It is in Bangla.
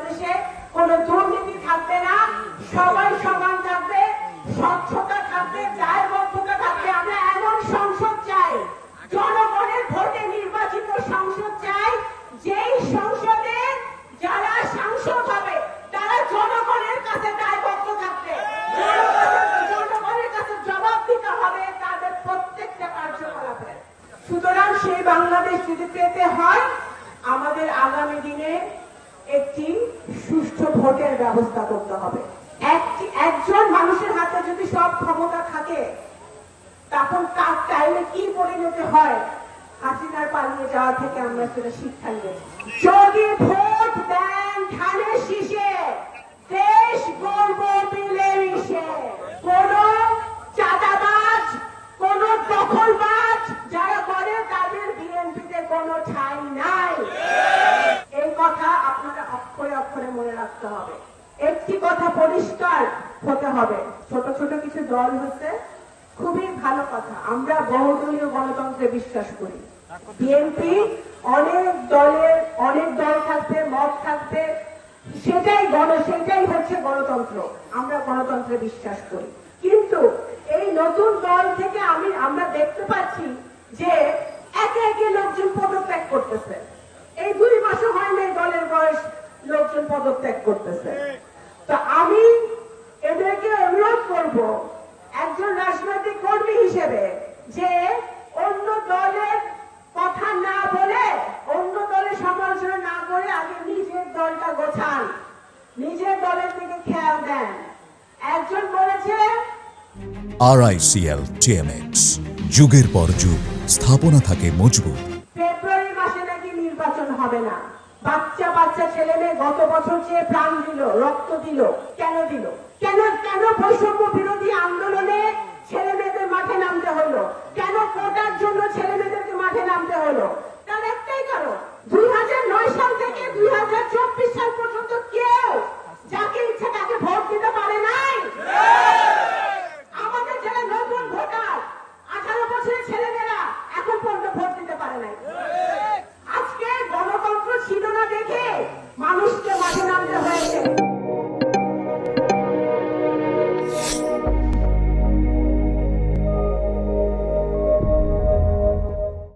বাংলাদেশে কোনো দুর্নীতি থাকবে না, সবাই সমান থাকবে, স্বচ্ছতা থাকবে, দায়বদ্ধতা থাকবে। আমরা এমন সংসদ চাই, জনগণের ভোটে নির্বাচিত সংসদ চাই, যেই সংসদে যারা সাংসদ হবে তারা জনগণের কাছে দায়বদ্ধ থাকবে, জনগণের কাছে জবাব দিতে হবে তাদের প্রত্যেকটা কার্যকলাপের। সুতরাং সেই বাংলাদেশ যদি পেতে হয়, আমাদের আগামী দিনে একটি সুষ্ঠু ভোটের ব্যবস্থা করতে হবে। একজন মানুষের হাতে যদি সব ক্ষমতা থাকে, তখন তার টাইমে কি পরিণতি হয়, হাসিনার পালিয়ে যাওয়া থেকে আমরা সেটা শিক্ষা নিয়েছি। যদি ভোট দেন ধানের শীষে, দেশ গর্ব মিলেমিশে, কোন চাঁদাবাজ, কোন দখলবাজ যারা করে তাদের বিএনপিতে কোনো ঠাঁই নাই। এই কথা আপনারা অক্ষরে অক্ষরে মনে রাখতে হবে। একটি কথা পরিষ্কার হতে হবে, ছোট ছোট কিছু দল হচ্ছে, খুবই ভালো কথা, আমরা বহুদলীয় গণতন্ত্রে বিশ্বাস করি। বিএনপি অনেক দল থাকবে, মত থাকবে, সেটাই হচ্ছে গণতন্ত্র। আমরা গণতন্ত্রে বিশ্বাস করি। কিন্তু এই নতুন দল থেকে আমরা দেখতে পাচ্ছি যে একে একে লোকজন পদত্যাগ করতেছে। এই 2 মাসও হয় না দলের বয়স, লোকজন পদত্যাগ করতেছে। তো আমি এদেরকে অনুরোধ করব, একজন রাজনৈতিক কর্মী হিসেবে, যে অন্য দলের কথা না বলে, অন্য দলের সমালোচনা না করে আগে নিজের দলটা গোছান, নিজের দলের দিকে খেয়াল দেন। একজন বলেছে RICL TMX, যুগের পর যুগ স্থাপনা থাকে মজবুত। ফেব্রুয়ারি মাসে নাকি নির্বাচন হবে না। বাচ্চা বাচ্চা ছেলে মেয়ে গত বছর যে প্রাণ দিল, রক্ত দিল, কেন দিল? কেন বৈষম্য বিরোধী আন্দোলনে ছেলে মেয়েদের মাঠে নামতে হলো? কেন কোটার জন্য ছেলে মেয়েদেরকে মাঠে নামতে হলো? তার একটাই কারণ, 2009 সাল থেকে 2024 সাল পর্যন্ত কেউ যাকে ইচ্ছা তাকে ভোট দিতে পারে নাই। আমাদের যারা নতুন ভোটার, 18 বছরের ছেলে